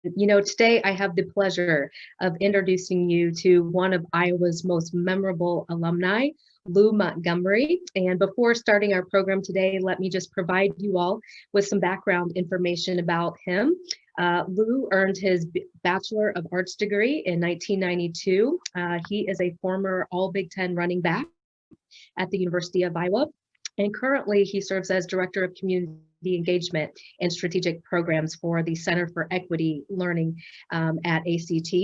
Today I have the pleasure of introducing you to one of Iowa's most memorable alumni, Lew Montgomery. And before starting our program today, let me just provide you all with some background information about him. Lew earned his Bachelor of Arts degree in 1992. He is a former All Big Ten running back at the University of Iowa. And currently, he serves as Director of Community Engagement and Strategic Programs for the Center for Equity Learning at ACT.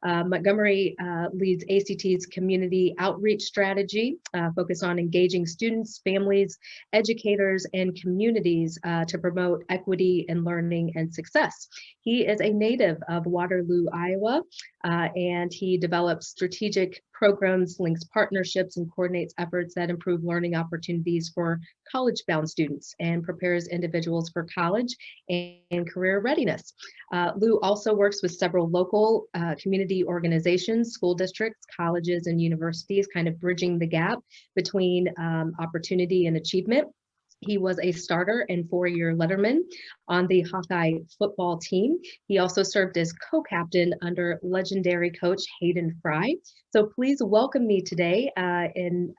Montgomery leads ACT's community outreach strategy, focused on engaging students, families, educators, and communities to promote equity in learning and success. He is a native of Waterloo, Iowa, and he develops strategic programs, links partnerships, and coordinates efforts that improve learning opportunities for college-bound students and prepares individuals for college and career readiness. Lew also works with several local community organizations, school districts, colleges, and universities, kind of bridging the gap between opportunity and achievement. He was a starter and four-year letterman on the Hawkeye football team. He also served as co-captain under legendary coach Hayden Fry. So please welcome me today in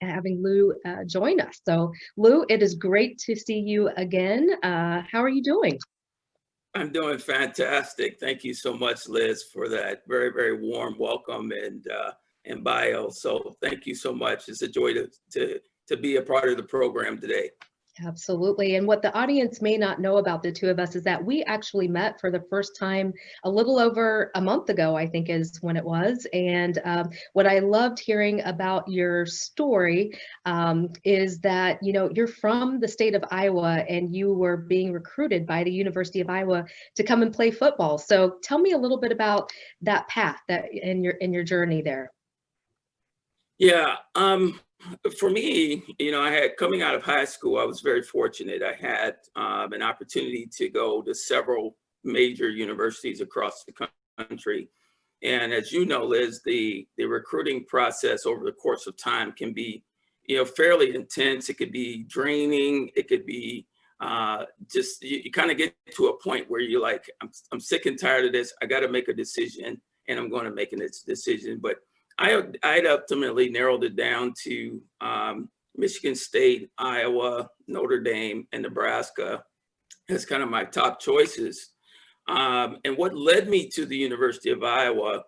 having Lew join us. So Lew, it is great to see you again. How are you doing? I'm doing fantastic. Thank you so much, Liz, for that very, very warm welcome and bio. So thank you so much. It's a joy to be a part of the program today. Absolutely. And what the audience may not know about the two of us is that we actually met for the first time a little over a month ago, I think is when it was. And what I loved hearing about your story is that, you're from the state of Iowa and you were being recruited by the University of Iowa to come and play football. So tell me a little bit about that path that in your journey there. Yeah. For me, I had coming out of high school, I was very fortunate. I had an opportunity to go to several major universities across the country. And as you know, Liz, the recruiting process over the course of time can be, fairly intense. It could be draining. It could be just, you kind of get to a point where you're like, I'm sick and tired of this. I got to make a decision and I'm going to make a decision. But I'd ultimately narrowed it down to Michigan State, Iowa, Notre Dame, and Nebraska as kind of my top choices. And what led me to the University of Iowa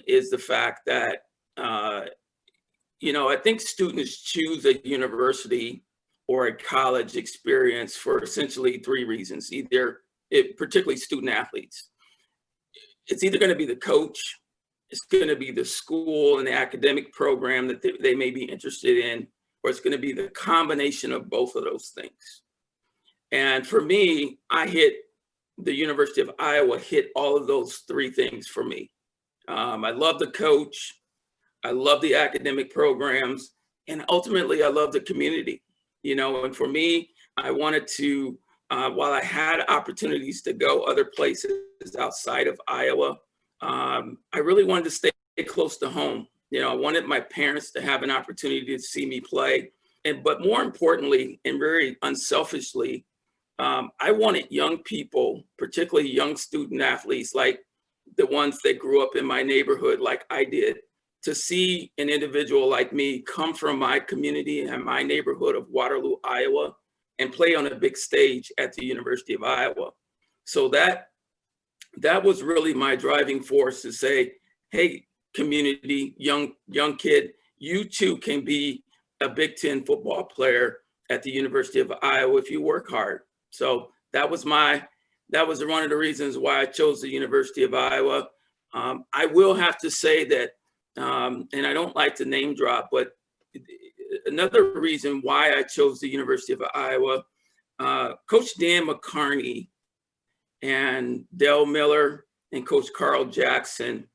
is the fact that, I think students choose a university or a college experience for essentially three reasons. Particularly student athletes. It's either going to be the coach, it's going to be the school and the academic program that they may be interested in, or it's going to be the combination of both of those things. And for me, the University of Iowa hit all of those three things for me. I love the coach, I love the academic programs, and ultimately I love the community. And for me, I wanted to, while I had opportunities to go other places outside of Iowa, I really wanted to stay close to home. I wanted my parents to have an opportunity to see me play. But more importantly, and very unselfishly, I wanted young people, particularly young student athletes, like the ones that grew up in my neighborhood, like I did, to see an individual like me come from my community and my neighborhood of Waterloo, Iowa, and play on a big stage at the University of Iowa. So that was really my driving force to say, hey, community, young kid, you too can be a Big Ten football player at the University of Iowa if you work hard. So that was one of the reasons why I chose the University of Iowa. I will have to say that, and I don't like to name drop, but another reason why I chose the University of Iowa, Coach Dan McCarney and Dale Miller and Coach Carl Jackson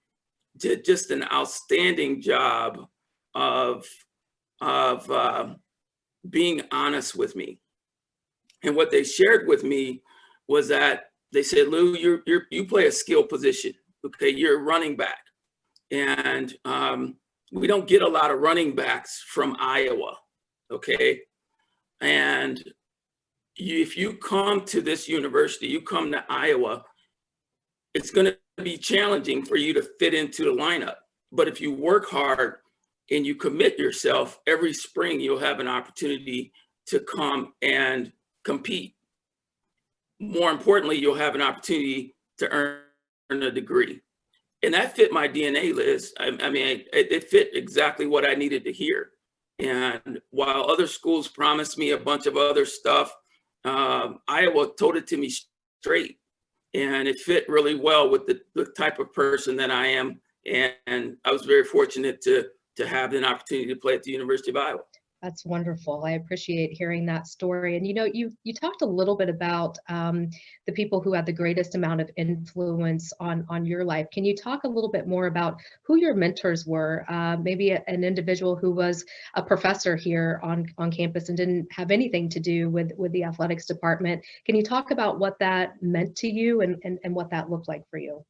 did just an outstanding job of being honest with me. And what they shared with me was that they said, Lew, you play a skill position. Okay, you're a running back. And we don't get a lot of running backs from Iowa. Okay. And if you come to this university, you come to Iowa, it's going to be challenging for you to fit into the lineup. But if you work hard and you commit yourself, every spring you'll have an opportunity to come and compete. More importantly, you'll have an opportunity to earn a degree. And that fit my DNA, Liz. I mean, it fit exactly what I needed to hear. And while other schools promised me a bunch of other stuff, Iowa told it to me straight. And it fit really well with the type of person that I am. And I was very fortunate to have an opportunity to play at the University of Iowa. That's wonderful. I appreciate hearing that story. And you talked a little bit about the people who had the greatest amount of influence on your life. Can you talk a little bit more about who your mentors were? Maybe an individual who was a professor here on campus and didn't have anything to do with the athletics department. Can you talk about what that meant to you and what that looked like for you?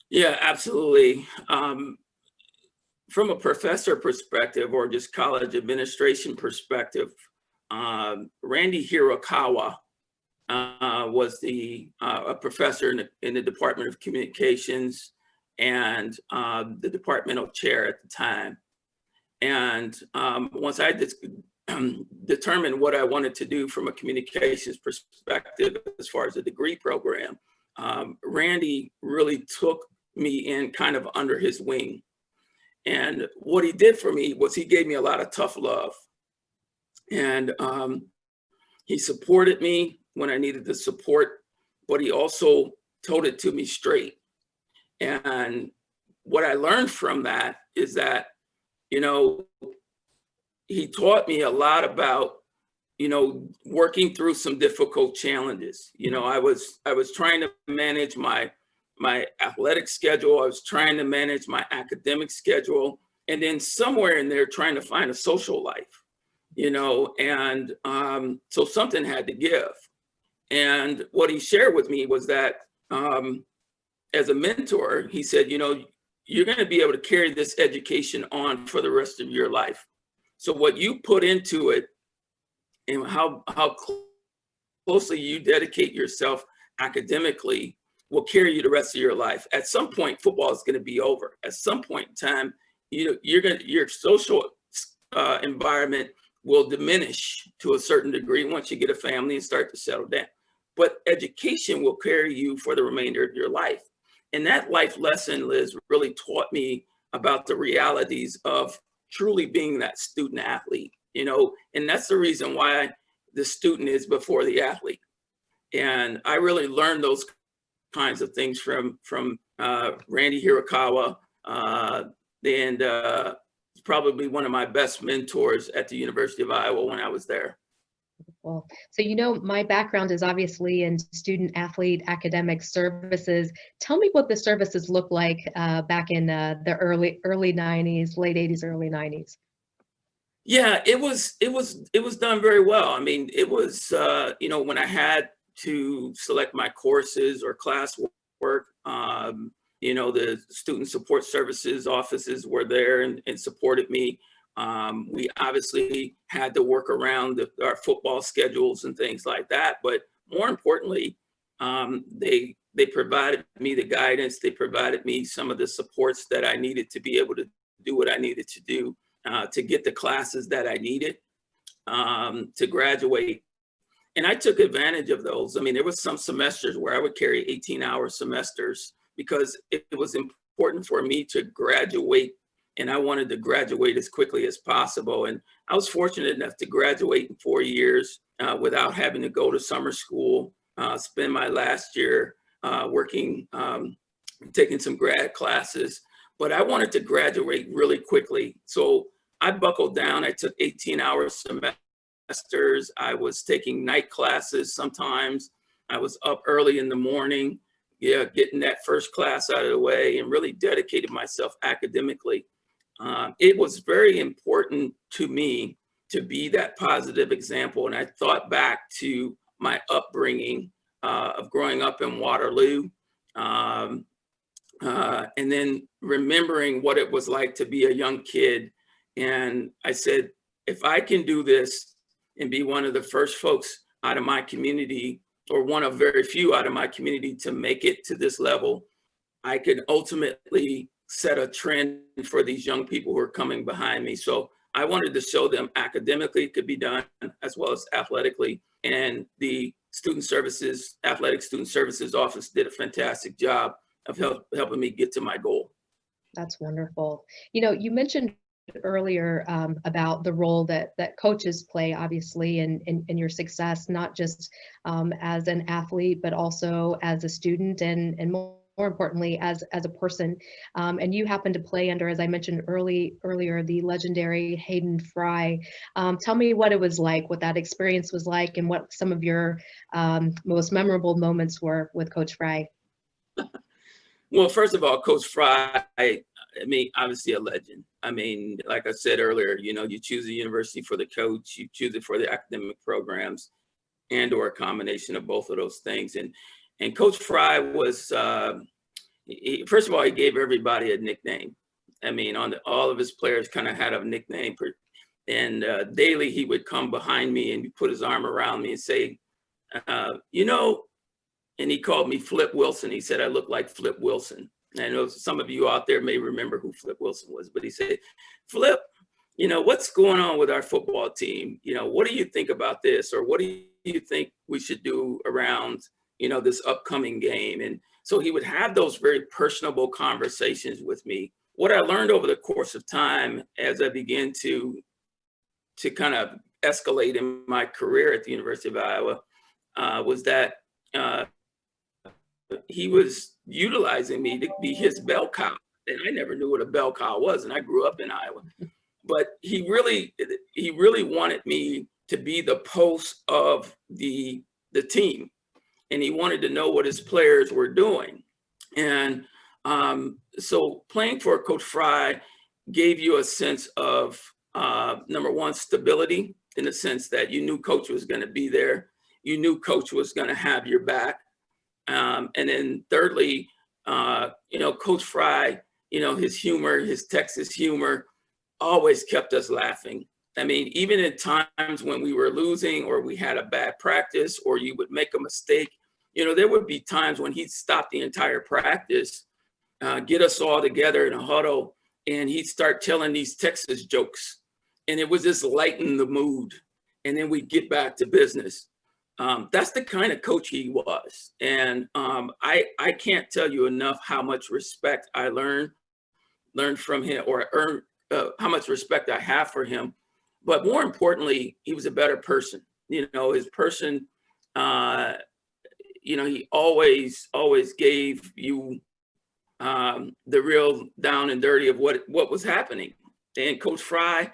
Yeah, absolutely. From a professor perspective or just college administration perspective, Randy Hirokawa was a professor in the Department of Communications and the departmental chair at the time. And once I determined what I wanted to do from a communications perspective as far as a degree program, Randy really took me in kind of under his wing. And what he did for me was he gave me a lot of tough love. And he supported me when I needed the support, but he also told it to me straight. And what I learned from that is that, he taught me a lot about, working through some difficult challenges. I was trying to manage my athletic schedule. I was trying to manage my academic schedule. And then somewhere in there, trying to find a social life, and so something had to give. And what he shared with me was that as a mentor, he said, you're going to be able to carry this education on for the rest of your life. So what you put into it and how closely you dedicate yourself academically will carry you the rest of your life. At some point, football is going to be over. At some point in time, your social environment will diminish to a certain degree once you get a family and start to settle down. But education will carry you for the remainder of your life. And that life lesson, Liz, really taught me about the realities of truly being that student athlete, and that's the reason why the student is before the athlete. And I really learned those kinds of things from Randy Hirokawa, and probably one of my best mentors at the University of Iowa when I was there. Well, so my background is obviously in student athlete academic services. Tell me what the services looked like back in the early 90s, late 80s, early 90s. Yeah, it was done very well. I mean, it was when I had to select my courses or classwork, the student support services offices were there and supported me. We obviously had to work around our football schedules and things like that. But more importantly, they provided me the guidance. They provided me some of the supports that I needed to be able to do what I needed to do to get the classes that I needed to graduate. And I took advantage of those. I mean, there was some semesters where I would carry 18-hour semesters because it was important for me to graduate. And I wanted to graduate as quickly as possible. And I was fortunate enough to graduate in 4 years without having to go to summer school, spend my last year working, taking some grad classes. But I wanted to graduate really quickly. So I buckled down. I took 18-hour semesters. I was taking night classes sometimes. I was up early in the morning, getting that first class out of the way and really dedicated myself academically. It was very important to me to be that positive example. And I thought back to my upbringing of growing up in Waterloo, and then remembering what it was like to be a young kid. And I said, if I can do this and be one of the first folks out of my community or one of very few out of my community to make it to this level, I could ultimately set a trend for these young people who are coming behind me. So I wanted to show them academically it could be done as well as athletically. And the athletic student services office did a fantastic job of helping me get to my goal. That's wonderful. You mentioned earlier about the role that coaches play, obviously, in your success, not just as an athlete, but also as a student and more importantly, as a person. And you happen to play under, as I mentioned earlier, the legendary Hayden Fry. Tell me what it was like, what that experience was like, and what some of your most memorable moments were with Coach Fry. Well, first of all, Coach Fry, I mean, obviously a legend. I mean, like I said earlier, you choose a university for the coach, you choose it for the academic programs, and or a combination of both of those things. And Coach Fry was, first of all, he gave everybody a nickname. I mean, all of his players kind of had a nickname. And daily he would come behind me and put his arm around me and say, and he called me Flip Wilson. He said I looked like Flip Wilson. And I know some of you out there may remember who Flip Wilson was, but he said, Flip, what's going on with our football team? What do you think about this? Or what do you think we should do around, this upcoming game? And so he would have those very personable conversations with me. What I learned over the course of time as I began to kind of escalate in my career at the University of Iowa was that he was utilizing me to be his bell cow. And I never knew what a bell cow was, and I grew up in Iowa. But he really wanted me to be the pulse of the team, and he wanted to know what his players were doing. And so playing for Coach Fry gave you a sense of number one, stability, in the sense that you knew Coach was going to be there, you knew Coach was going to have your back. And then thirdly, Coach Fry, his humor, his Texas humor always kept us laughing. I mean, even in times when we were losing or we had a bad practice or you would make a mistake, there would be times when he'd stop the entire practice, get us all together in a huddle, and he'd start telling these Texas jokes. And it was just lighten the mood. And then we'd get back to business. That's the kind of coach he was. And I can't tell you enough how much respect I learned from him, or earned how much respect I have for him. But more importantly, he was a better person. His person, he always gave you the real down and dirty of what was happening. And Coach Fry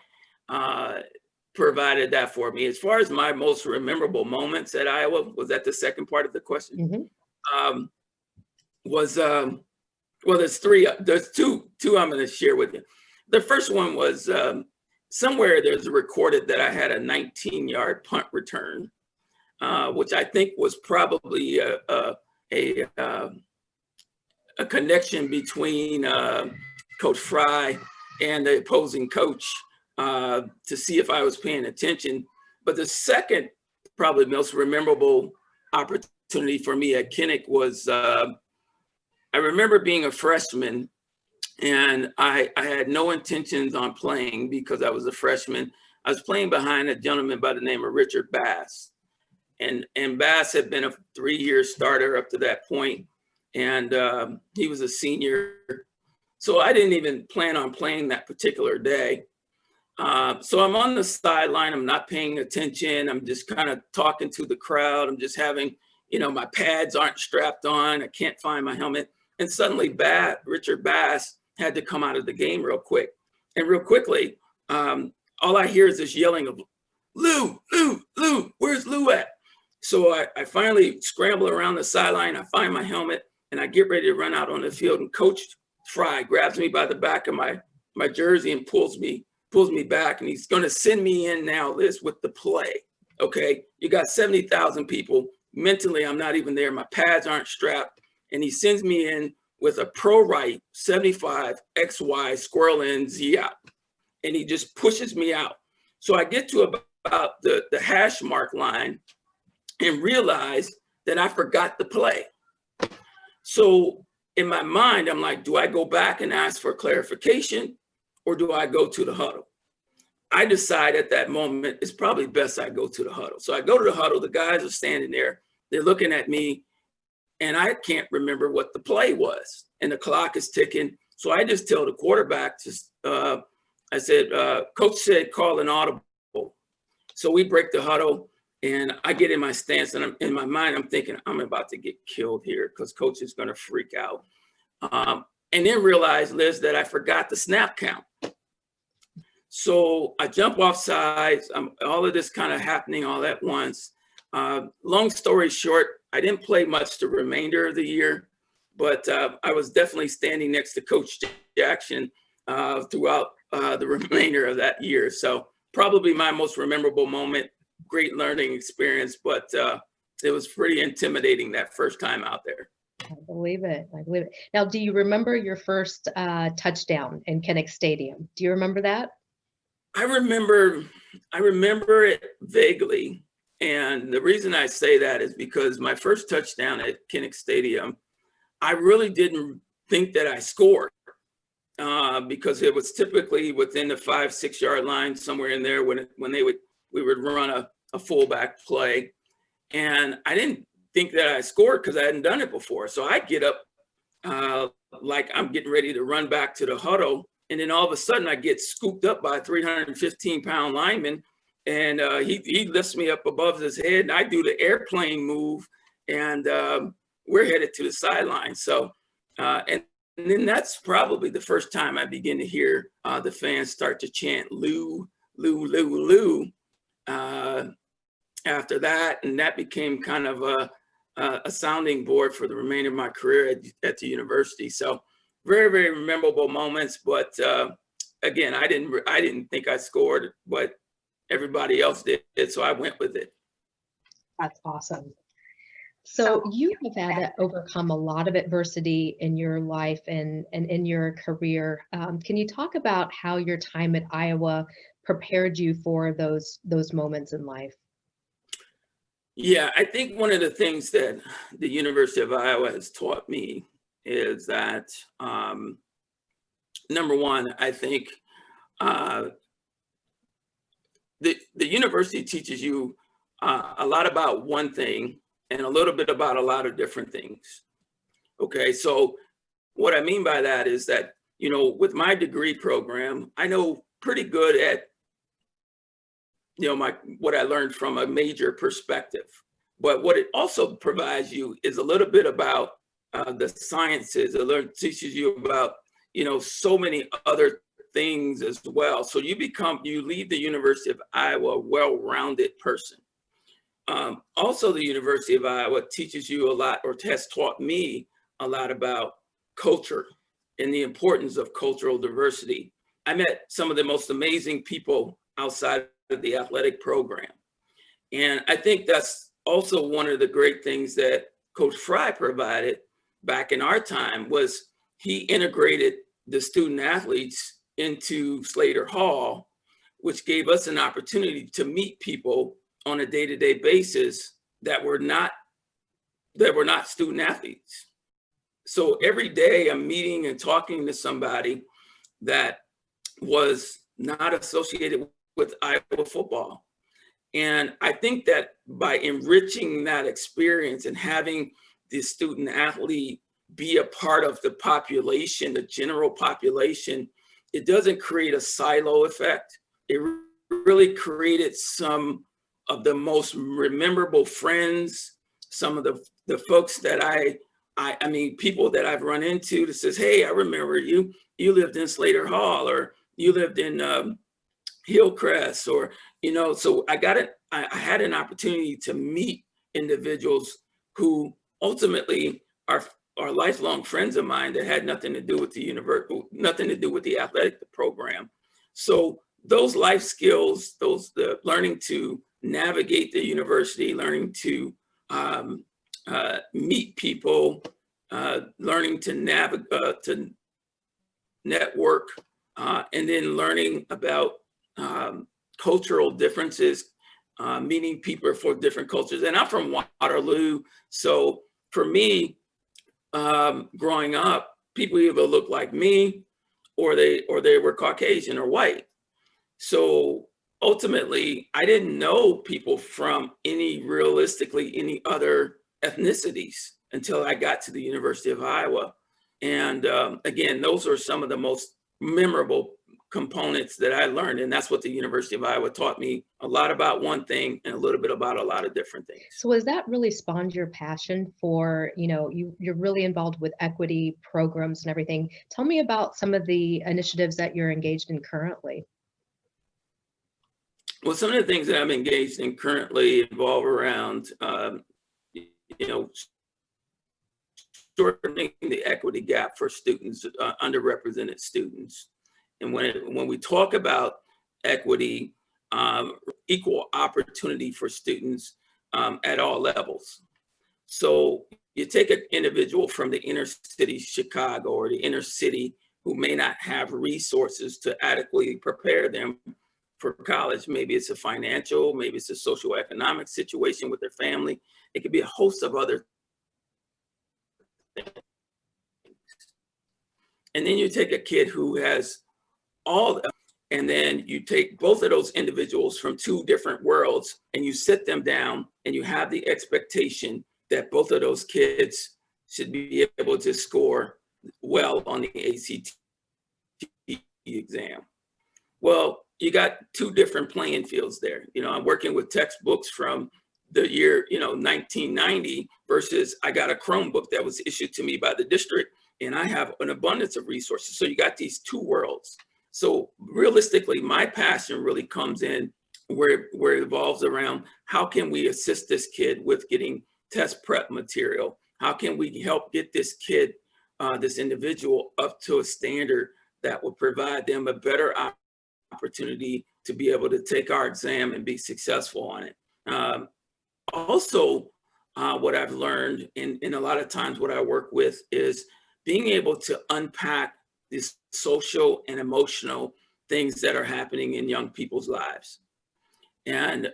provided that for me. As far as my most memorable moments at Iowa, was that the second part of the question? Mm-hmm. Well, there's three. There's two I'm going to share with you. The first one was somewhere there's recorded that I had a 19-yard punt return, which I think was probably a connection between Coach Fry and the opposing coach to see if I was paying attention. But the second, probably most memorable opportunity for me at Kinnick was I remember being a freshman, and I had no intentions on playing because I was a freshman. I was playing behind a gentleman by the name of Richard Bass. And Bass had been a 3-year starter up to that point, and he was a senior. So I didn't even plan on playing that particular day. So I'm on the sideline, I'm not paying attention. I'm just kind of talking to the crowd. I'm just having, my pads aren't strapped on. I can't find my helmet. And suddenly Richard Bass had to come out of the game real quick. And real quickly, all I hear is this yelling of, Lew, where's Lew at? So I finally scramble around the sideline. I find my helmet and I get ready to run out on the field. And Coach Fry grabs me by the back of my jersey and pulls me back, and he's going to send me in now, Liz, with the play. Okay, you got 70,000 people. Mentally, I'm not even there. My pads aren't strapped. And he sends me in with a pro right 75 XY squirrel in Z out. And he just pushes me out. So I get to about the hash mark line and realize that I forgot the play. So in my mind, I'm like, do I go back and ask for clarification, or do I go to the huddle? I decide at that moment, it's probably best I go to the huddle. So I go to the huddle, the guys are standing there, they're looking at me, and I can't remember what the play was, and the clock is ticking. So I just tell the quarterback, I said, Coach said call an audible. So we break the huddle, and I get in my stance, and in my mind, I'm thinking, I'm about to get killed here because Coach is going to freak out. And then realize, Liz, that I forgot the snap count. So I jump off sides. All of this kind of happening all at once. Long story short, I didn't play much the remainder of the year, but I was definitely standing next to Coach Jackson throughout the remainder of that year. So probably my most memorable moment, great learning experience, but it was pretty intimidating that first time out there. I believe it. I believe it. Now, do you remember your first touchdown in Kinnick Stadium? Do you remember that? I remember it vaguely. And the reason I say that is because my first touchdown at Kinnick Stadium, I really didn't think that I scored because it was typically within the 5-6 yard line, somewhere in there when we would run a fullback play. And I didn't think that I scored because I hadn't done it before. So I get up like I'm getting ready to run back to the huddle. And then all of a sudden I get scooped up by a 315-pound lineman. And he lifts me up above his head, and I do the airplane move, and we're headed to the sideline. So, and then that's probably the first time I begin to hear the fans start to chant Lew, Lew, Lew, Lew after that. And that became kind of a sounding board for the remainder of my career at the university. So very, very memorable moments. But again, I didn't think I scored, but everybody else did, so I went with it. That's awesome. So you have had to overcome a lot of adversity in your life and in your career. Can you talk about how your time at Iowa prepared you for those moments in life? Yeah, I think one of the things that the University of Iowa has taught me is that, number one, I think the university teaches you a lot about one thing and a little bit about a lot of different things. Okay, so what I mean by that is that, with my degree program, I know pretty good at, what I learned from a major perspective. But what it also provides you is a little bit about the sciences. It teaches you about, so many other things as well. So you leave the University of Iowa a well-rounded person. Also, the University of Iowa teaches you a lot, or has taught me a lot about culture and the importance of cultural diversity. I met some of the most amazing people outside of the athletic program. And I think that's also one of the great things that Coach Fry provided back in our time was he integrated the student athletes into Slater Hall, which gave us an opportunity to meet people on a day-to-day basis that were not student athletes. So every day I'm meeting and talking to somebody that was not associated with Iowa football. And I think that by enriching that experience and having the student athlete be a part of the population, the general population, it doesn't create a silo effect. It really created some of the most memorable friends, some of the folks that I mean, people that I've run into that says, hey, I remember you lived in Slater Hall, or you lived in Hillcrest, or, so I had an opportunity to meet individuals who ultimately are lifelong friends of mine that had nothing to do with the university, nothing to do with the athletic program. So those life skills, the learning to navigate the university, learning to meet people, learning to network, and then learning about cultural differences meeting people for different cultures. And I'm from Waterloo, so for me, growing up, people either looked like me or they were Caucasian or white. So ultimately, I didn't know people from realistically any other ethnicities until I got to the University of Iowa. And again, those are some of the most memorable components that I learned. And that's what the University of Iowa taught me, a lot about one thing and a little bit about a lot of different things. So has that really spawned your passion for, you're really involved with equity programs and everything. Tell me about some of the initiatives that you're engaged in currently. Well, some of the things that I'm engaged in currently involve around, shortening the equity gap for students, underrepresented students. And when we talk about equity, equal opportunity for students at all levels. So you take an individual from the inner city Chicago or the inner city who may not have resources to adequately prepare them for college. Maybe it's a financial, maybe it's a socioeconomic situation with their family. It could be a host of other things. And then you take a kid who has and then you take both of those individuals from two different worlds and you sit them down and you have the expectation that both of those kids should be able to score well on the ACT exam. Well, you got two different playing fields there. I'm working with textbooks from the year, 1990 versus I got a Chromebook that was issued to me by the district and I have an abundance of resources. So you got these two worlds. So realistically, my passion really comes in where it evolves around how can we assist this kid with getting test prep material? How can we help get this kid, this individual up to a standard that will provide them a better opportunity to be able to take our exam and be successful on it. Also, what I've learned in a lot of times what I work with is being able to unpack these social and emotional things that are happening in young people's lives. And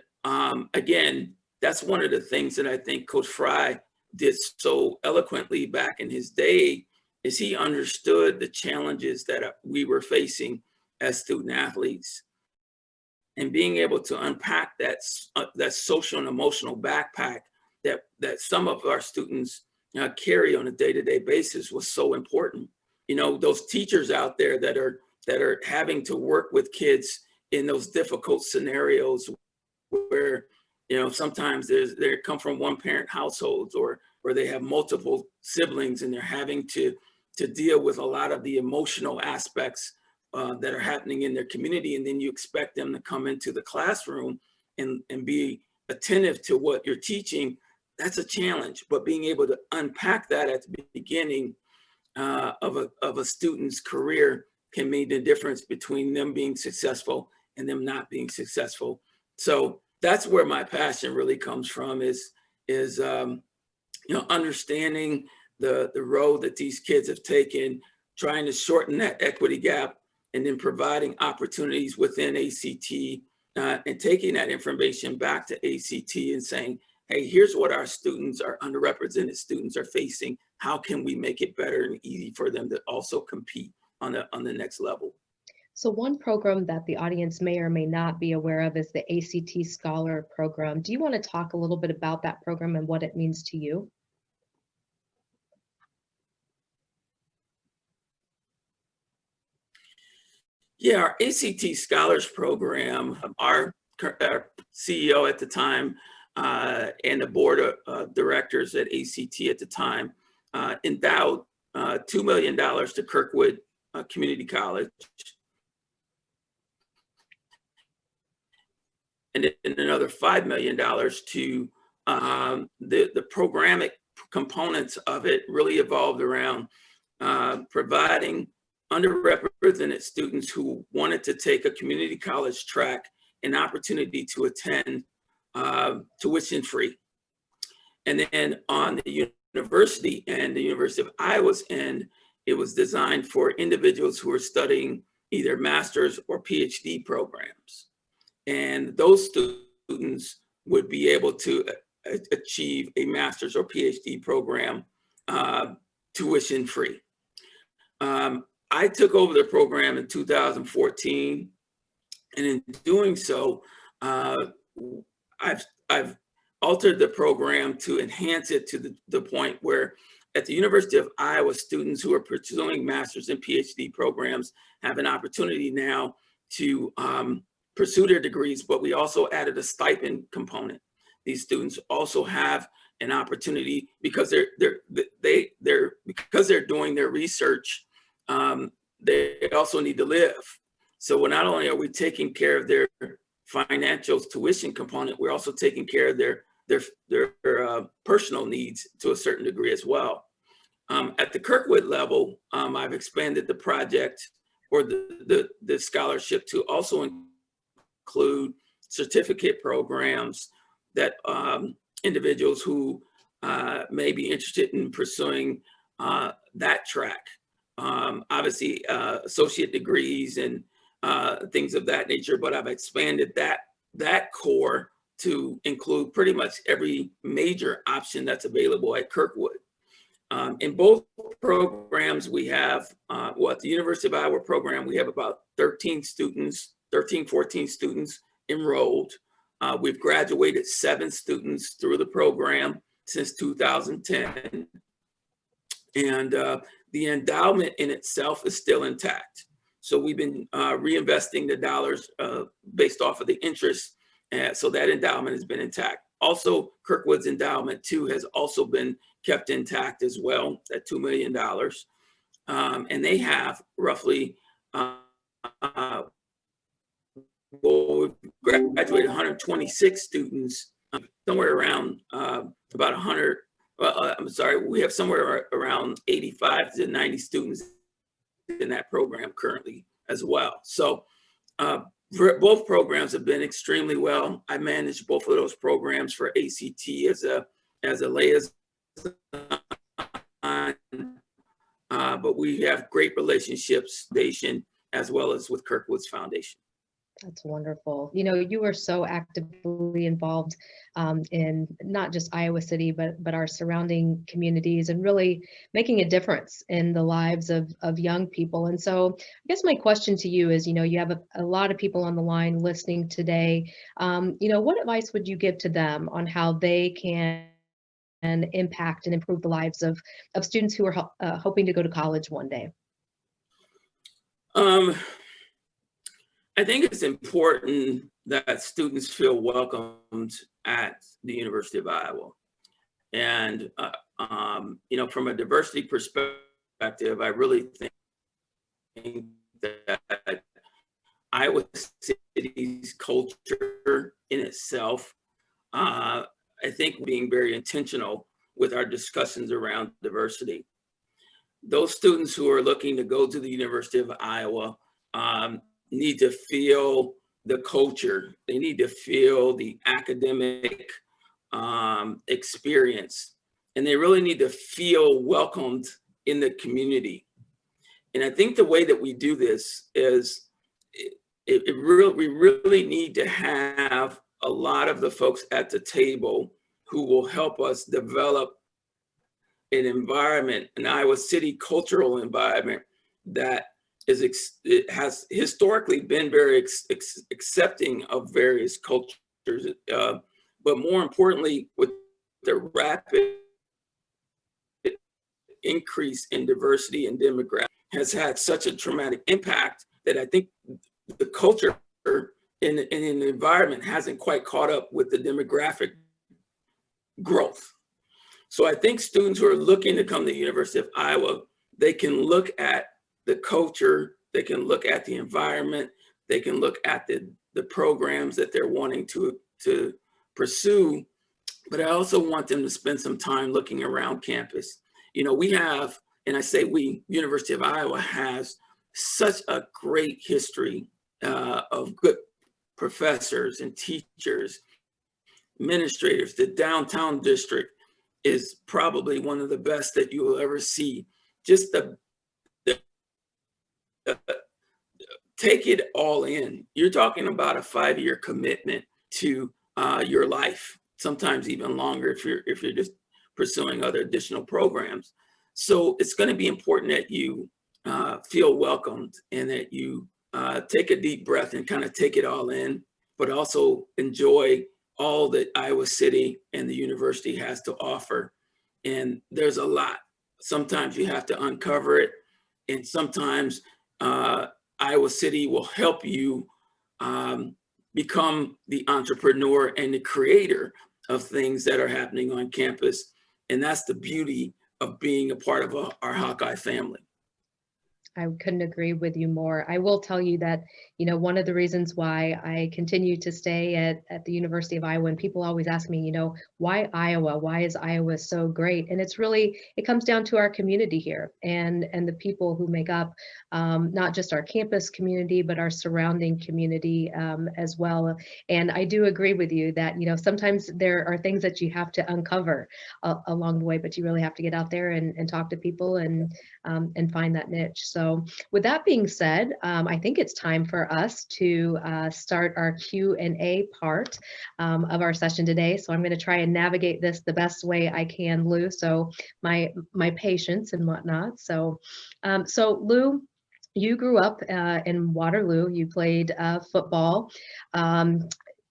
again, that's one of the things that I think Coach Fry did so eloquently back in his day, is he understood the challenges that we were facing as student athletes, and being able to unpack that social and emotional backpack that some of our students carry on a day-to-day basis was so important. Those teachers out there that are having to work with kids in those difficult scenarios where sometimes they come from one parent households or they have multiple siblings and they're having to deal with a lot of the emotional aspects that are happening in their community, and then you expect them to come into the classroom and be attentive to what you're teaching. That's a challenge, but being able to unpack that at the beginning of a student's career can make the difference between them being successful and them not being successful. So that's where my passion really comes from, is understanding the road that these kids have taken, trying to shorten that equity gap, and then providing opportunities within ACT and taking that information back to ACT and saying, hey, here's what our students, our underrepresented students are facing. How can we make it better and easy for them to also compete on the next level? So one program that the audience may or may not be aware of is the ACT Scholar Program. Do you want to talk a little bit about that program and what it means to you? Yeah, our ACT Scholars Program, our CEO at the time and the board of directors at ACT at the time endowed $2 million to Kirkwood Community College. And then another $5 million to the programmatic components of it really evolved around providing underrepresented students who wanted to take a community college track an opportunity to attend tuition free. And then on the university and the University of Iowa's end, it was designed for individuals who are studying either master's or PhD programs. And those students would be able to achieve a master's or PhD program tuition free. I took over the program in 2014, and in doing so, I've altered the program to enhance it to the point where at the University of Iowa, students who are pursuing master's and PhD programs have an opportunity now to pursue their degrees, but we also added a stipend component. These students also have an opportunity because they're doing their research. They also need to live. So not only are we taking care of their financial tuition component, we're also taking care of their personal needs to a certain degree as well. At the Kirkwood level, I've expanded the project or the scholarship to also include certificate programs that individuals who may be interested in pursuing that track. Obviously, associate degrees and things of that nature, but I've expanded that core to include pretty much every major option that's available at Kirkwood. In both programs, we have, at the University of Iowa program, we have about 14 students enrolled. We've graduated 7 students through the program since 2010. And the endowment in itself is still intact. So we've been reinvesting the dollars based off of the interest. So that endowment has been intact. Also, Kirkwood's endowment too has also been kept intact as well at $2 million. And they have roughly, we've graduated 126 students, somewhere around about 100, we have somewhere around 85 to 90 students in that program currently as well. So both programs have been extremely well. I managed both of those programs for ACT as a liaison, but we have great relationships, as well as with Kirkwood's Foundation. That's wonderful. You know, you are so actively involved in not just Iowa City, but our surrounding communities, and really making a difference in the lives of young people. And so I guess my question to you is, you know, you have a lot of people on the line listening today. You know, what advice would you give to them on how they can impact and improve the lives of students who are hoping to go to college one day? I think it's important that students feel welcomed at the University of Iowa. And, you know, from a diversity perspective, I really think that Iowa City's culture in itself, I think being very intentional with our discussions around diversity. Those students who are looking to go to the University of Iowa, need to feel the culture. They need to feel the academic experience, and they really need to feel welcomed in the community. And I think the way that we do this is we really need to have a lot of the folks at the table who will help us develop an environment, an Iowa City cultural environment that it has historically been very accepting of various cultures, but more importantly, with the rapid increase in diversity and demographics, has had such a traumatic impact that I think the culture in the environment hasn't quite caught up with the demographic growth. So I think students who are looking to come to the University of Iowa, they can look at the culture, they can look at the environment, they can look at the programs that they're wanting to pursue. But I also want them to spend some time looking around campus. You know, we have, and I say we, University of Iowa has such a great history of good professors and teachers, administrators. The downtown district is probably one of the best that you will ever see. Just take it all in. You're talking about a 5-year commitment to your life, sometimes even longer if you're just pursuing other additional programs. So it's going to be important that you feel welcomed and that you take a deep breath and kind of take it all in, but also enjoy all that Iowa City and the university has to offer. And there's a lot. Sometimes you have to uncover it, and sometimes Iowa City will help you become the entrepreneur and the creator of things that are happening on campus. And that's the beauty of being a part of our Hawkeye family. I couldn't agree with you more. I will tell you that, one of the reasons why I continue to stay at the University of Iowa, and people always ask me, why Iowa? Why is Iowa so great? And it comes down to our community here and the people who make up not just our campus community, but our surrounding community as well. And I do agree with you that, sometimes there are things that you have to uncover along the way, but you really have to get out there and talk to people and find that niche. So with that being said, I think it's time for us to start our Q&A part of our session today. So I'm going to try and navigate this the best way I can, Lew. So my patience and whatnot. So Lew, you grew up in Waterloo. You played football.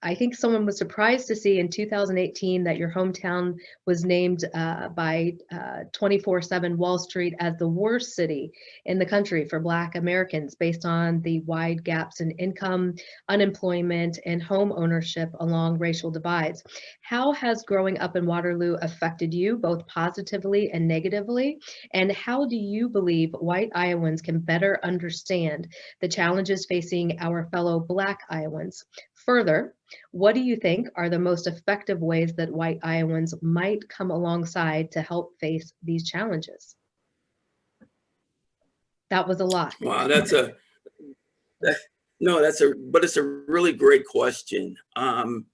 I think someone was surprised to see in 2018 that your hometown was named by 24/7 Wall Street as the worst city in the country for Black Americans based on the wide gaps in income, unemployment, and home ownership along racial divides. How has growing up in Waterloo affected you, both positively and negatively? And how do you believe white Iowans can better understand the challenges facing our fellow Black Iowans? Further, what do you think are the most effective ways that white Iowans might come alongside to help face these challenges? That was a lot. Wow, it's a really great question. I'm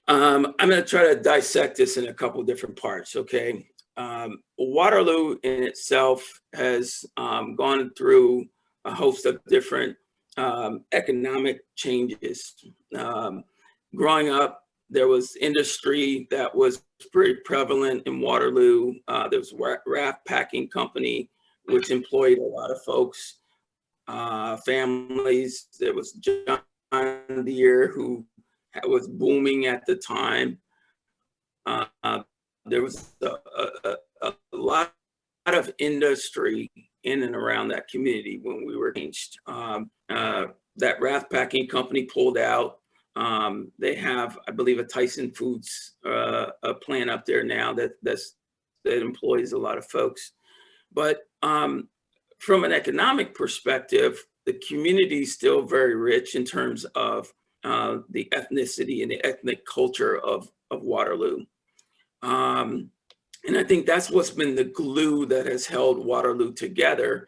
going to try to dissect this in a couple different parts, okay? Waterloo in itself has gone through a host of different economic changes. Growing up, there was industry that was pretty prevalent in Waterloo. There was a raft packing company, which employed a lot of folks, families. There was John Deere, who was booming at the time. There was a lot of industry in and around that community when we were changed. That raft packing company pulled out. They have, I believe, a Tyson Foods a plant up there now that employs a lot of folks. But from an economic perspective, the community is still very rich in terms of the ethnicity and the ethnic culture of Waterloo. And I think that's what's been the glue that has held Waterloo together,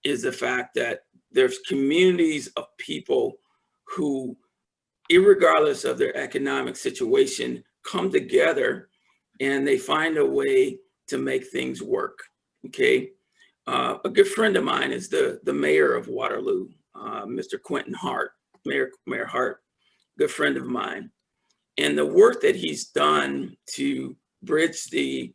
is the fact that there's communities of people who, irregardless of their economic situation, come together and they find a way to make things work, okay? A good friend of mine is the mayor of Waterloo, Mr. Quentin Hart, Mayor Hart, good friend of mine. And the work that he's done to bridge the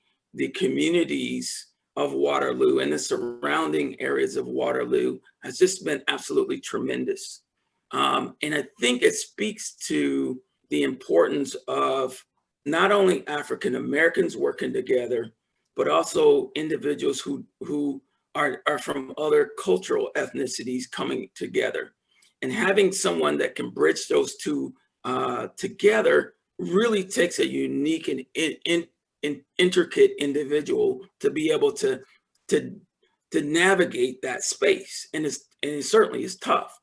communities of Waterloo and the surrounding areas of Waterloo has just been absolutely tremendous. And I think it speaks to the importance of not only African Americans working together, but also individuals who are from other cultural ethnicities coming together. And having someone that can bridge those two together really takes a unique and intricate individual to be able to navigate that space, and it certainly is tough.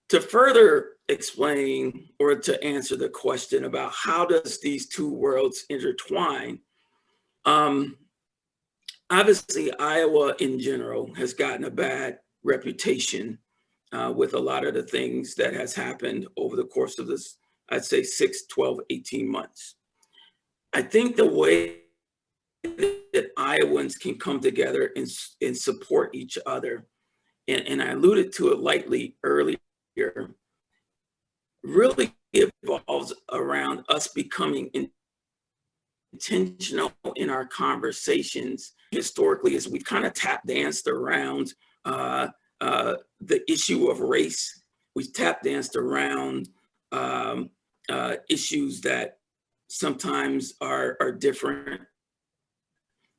To further explain or to answer the question about how does these two worlds intertwine, obviously Iowa in general has gotten a bad reputation with a lot of the things that has happened over the course of this, I'd say 6, 12, 18 months. I think the way that Iowans can come together and support each other, and I alluded to it lightly earlier, really evolves around us becoming intentional in our conversations. Historically, as we've kind of tap danced around the issue of race, we've tap danced around issues that sometimes are different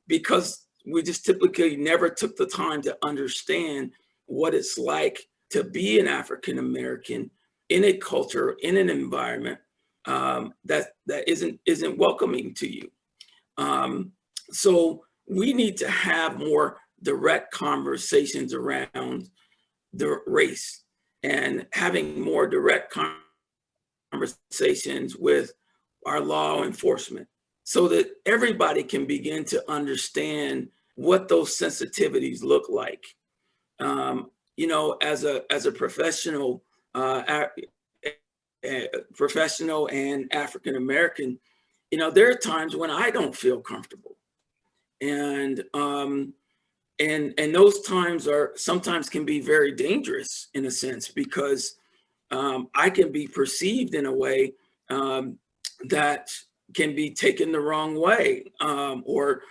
because we just typically never took the time to understand what it's like to be an African American in a culture, in an environment that isn't welcoming to you. So we need to have more direct conversations around the race and having more direct conversations with our law enforcement so that everybody can begin to understand what those sensitivities look like. You know, as a professional, professional and African American, you know, there are times when I don't feel comfortable, and those times are sometimes can be very dangerous in a sense because I can be perceived in a way that can be taken the wrong way, or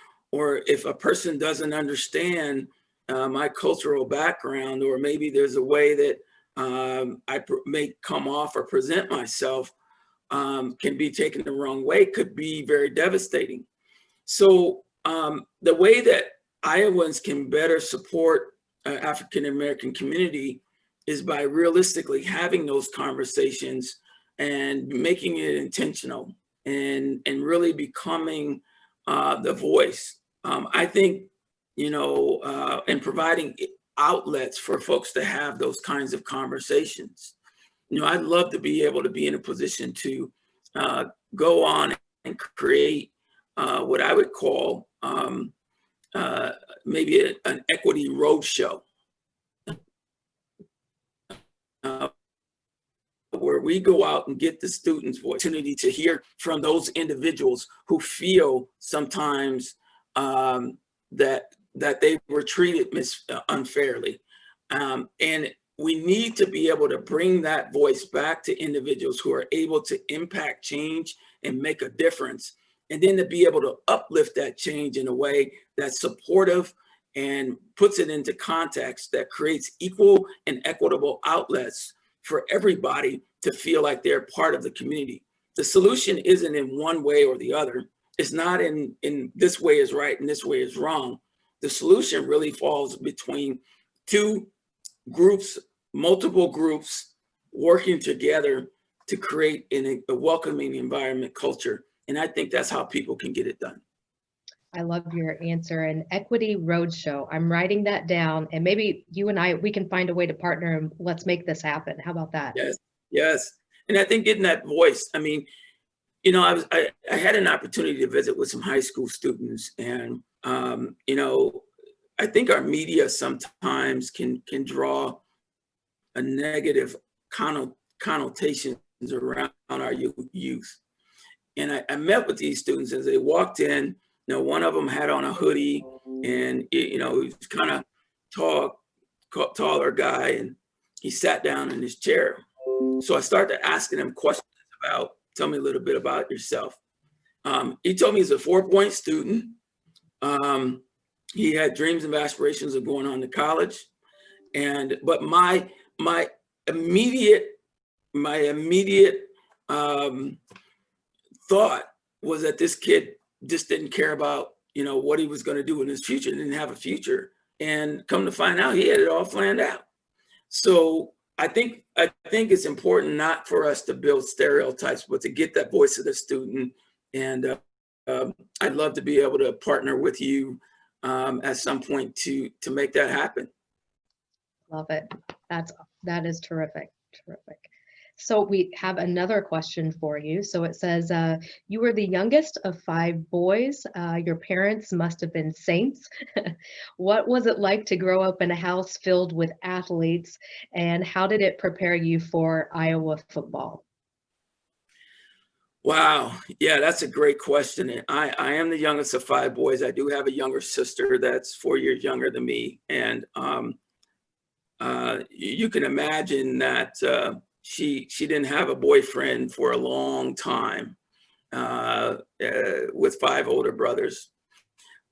if a person doesn't understand my cultural background, or maybe there's a way that I may come off or present myself can be taken the wrong way, could be very devastating. So the way that Iowans can better support African American community is by realistically having those conversations and making it intentional and really becoming the voice. I think, you know, and providing outlets for folks to have those kinds of conversations. You know, I'd love to be able to be in a position to go on and create what I would call maybe an equity roadshow, where we go out and get the students' voice, opportunity to hear from those individuals who feel sometimes that they were treated unfairly. And we need to be able to bring that voice back to individuals who are able to impact change and make a difference. And then to be able to uplift that change in a way that's supportive and puts it into context that creates equal and equitable outlets for everybody to feel like they're part of the community. The solution isn't in one way or the other. It's not in this way is right and this way is wrong. The solution really falls between two groups, multiple groups working together to create a welcoming environment culture. And I think that's how people can get it done. I love your answer. An equity roadshow. I'm writing that down, and maybe you and I, we can find a way to partner and let's make this happen. How about that? Yes, yes. And I think getting that voice, I mean, you know, I had an opportunity to visit with some high school students, and you know, I think our media sometimes can draw a negative connotations around our youth. And I met with these students as they walked in. You know, one of them had on a hoodie, and you know, he was kind of taller guy, and he sat down in his chair. So I started asking him questions about, tell me a little bit about yourself. He told me he's a 4-point student. He had dreams and aspirations of going on to college, but my immediate thought was that this kid just didn't care about, you know, what he was going to do in his future, didn't have a future. And come to find out, he had it all planned out. So I think it's important not for us to build stereotypes, but to get that voice of the student. And I'd love to be able to partner with you at some point to make that happen. Love it. That is terrific. Terrific. So we have another question for you. So it says, you were the youngest of 5 boys. Your parents must have been saints. What was it like to grow up in a house filled with athletes, and how did it prepare you for Iowa football? Wow. Yeah, that's a great question. And I am the youngest of 5 boys. I do have a younger sister that's 4 years younger than me. And you can imagine that she didn't have a boyfriend for a long time, with 5 older brothers.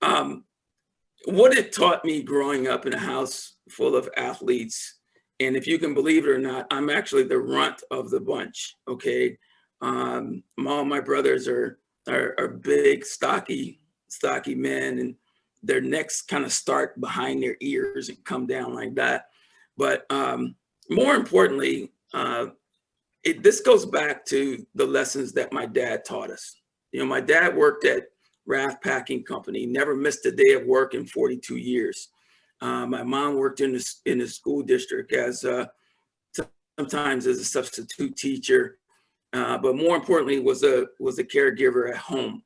What it taught me growing up in a house full of athletes, and if you can believe it or not, I'm actually the runt of the bunch. Okay, all my brothers are big, stocky men, and their necks kind of start behind their ears and come down like that. But more importantly, this goes back to the lessons that my dad taught us. You know, my dad worked at Raft Packing Company, never missed a day of work in 42 years. My mom worked in the school district as sometimes as a substitute teacher, but more importantly was a caregiver at home.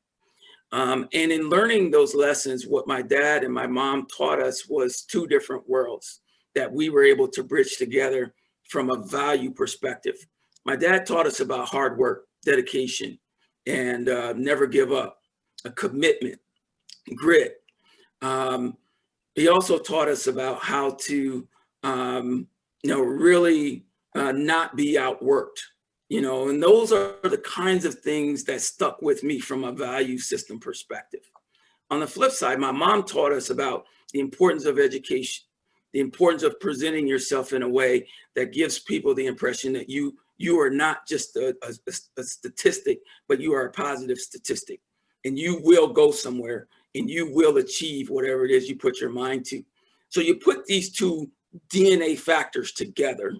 And in learning those lessons, what my dad and my mom taught us was 2 different worlds that we were able to bridge together from a value perspective. My dad taught us about hard work, dedication, and never give up, a commitment, grit. He also taught us about how to, really not be outworked. And those are the kinds of things that stuck with me from a value system perspective. On the flip side, my mom taught us about the importance of education, the importance of presenting yourself in a way that gives people the impression that you are not just a statistic, but you are a positive statistic, and you will go somewhere and you will achieve whatever it is you put your mind to. So you put these 2 DNA factors together: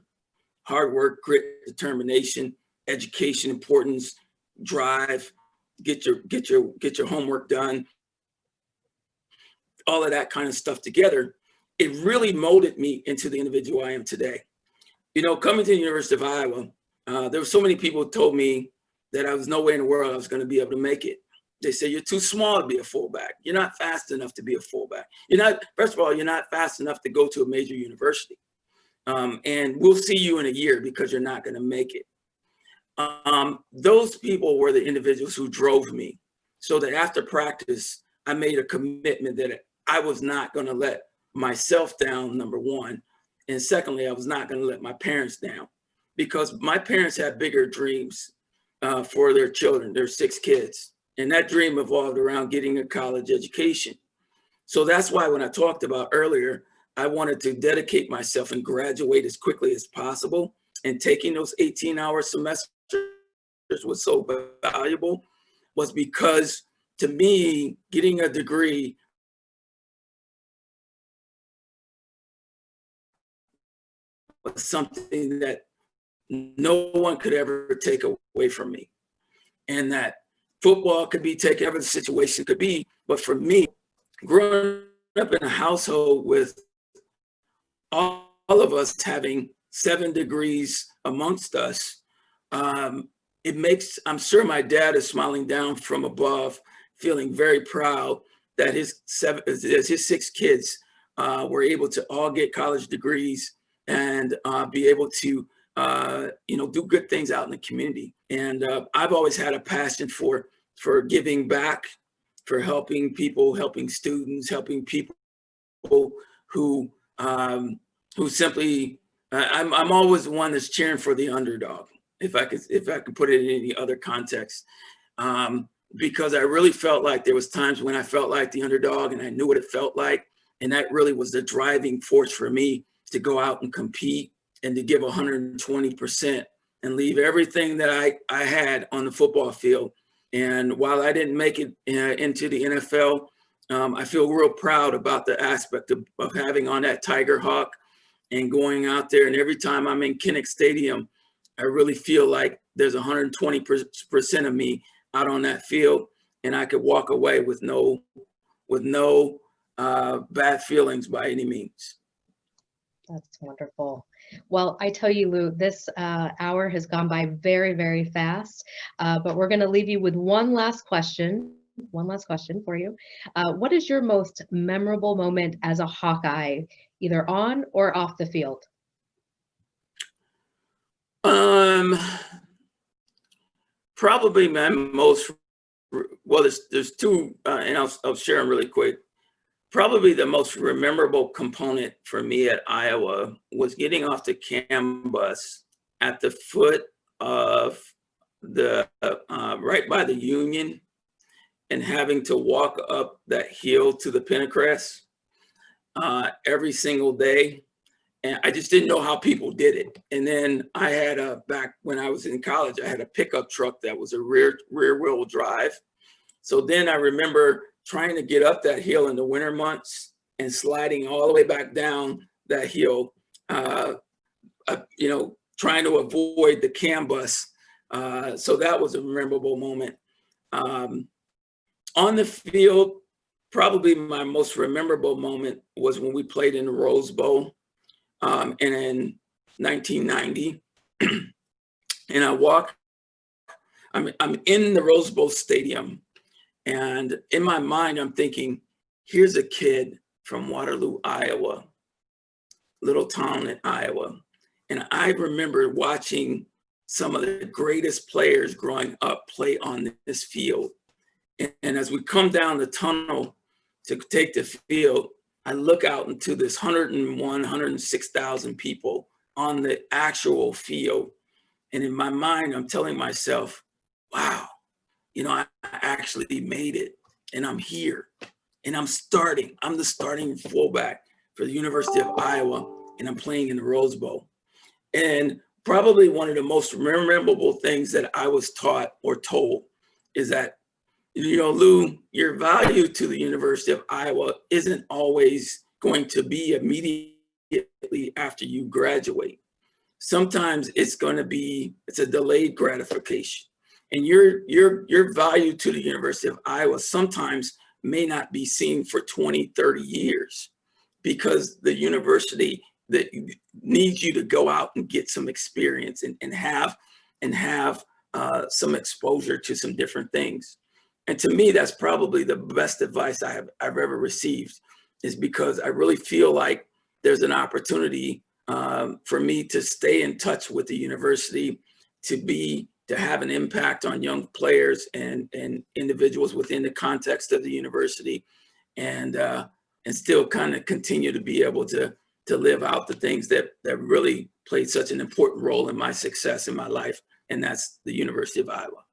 hard work, grit, determination, education, importance, drive, get your homework done, all of that kind of stuff together. It really molded me into the individual I am today. Coming to the University of Iowa, there were so many people who told me that I was no way in the world I was going to be able to make it. They say, you're too small to be a fullback. You're not fast enough to be a fullback. First of all, you're not fast enough to go to a major university. And we'll see you in a year because you're not going to make it. Those people were the individuals who drove me, so that after practice, I made a commitment that I was not going to let myself down, number one. And secondly, I was not going to let my parents down, because my parents had bigger dreams for their children, their 6 kids. And that dream evolved around getting a college education. So that's why when I talked about earlier, I wanted to dedicate myself and graduate as quickly as possible. And taking those 18-hour semesters was so valuable, was because to me, getting a degree was something that no one could ever take away from me. And that football could be taken, whatever the situation could be. But for me, growing up in a household with all of us having 7 degrees amongst us, it makes, I'm sure my dad is smiling down from above, feeling very proud that his 6 kids were able to all get college degrees and be able to do good things out in the community. And I've always had a passion for giving back, for helping people, helping students, helping people who simply, I'm always the one that's cheering for the underdog, if I could put it in any other context, because I really felt like there was times when I felt like the underdog and I knew what it felt like. And that really was the driving force for me to go out and compete and to give 120% and leave everything that I had on the football field. And while I didn't make it into the NFL, I feel real proud about the aspect of having on that Tiger Hawk and going out there. And every time I'm in Kinnick Stadium, I really feel like there's 120% of me out on that field, and I could walk away with no bad feelings by any means. That's wonderful. Well, I tell you, Lew, this hour has gone by very, very fast, but we're going to leave you with one last question for you. What is your most memorable moment as a Hawkeye, either on or off the field? Probably my most, well, there's 2, and I'll share them really quick. Probably the most memorable component for me at Iowa was getting off the CAM bus at the foot of the right by the Union, and having to walk up that hill to the Pentacrest every single day. And I just didn't know how people did it. And then I had back when I was in college, I had a pickup truck that was a rear wheel drive. So then I remember trying to get up that hill in the winter months and sliding all the way back down that hill, you know, trying to avoid the CAN bus. So that was a memorable moment. On the field, probably my most memorable moment was when we played in the Rose Bowl in 1990. And I'm in the Rose Bowl stadium, and in my mind, I'm thinking, here's a kid from Waterloo, Iowa, little town in Iowa. And I remember watching some of the greatest players growing up play on this field. And as we come down the tunnel to take the field, I look out into this 101, 106,000 people on the actual field. And in my mind, I'm telling myself, wow, you know, I actually made it, and I'm here, and I'm the starting fullback for the University of Iowa, and I'm playing in the Rose Bowl. And probably one of the most memorable things that I was taught or told is that, you know, Lew, your value to the University of Iowa isn't always going to be immediately after you graduate. Sometimes it's a delayed gratification. And your value to the University of Iowa sometimes may not be seen for 20, 30 years, because the university that needs you to go out and get some experience and have some exposure to some different things. And to me, that's probably the best advice I've ever received, is because I really feel like there's an opportunity for me to stay in touch with the university, to have an impact on young players and individuals within the context of the university, and still kind of continue to be able to live out the things that really played such an important role in my success in my life, and that's the University of Iowa.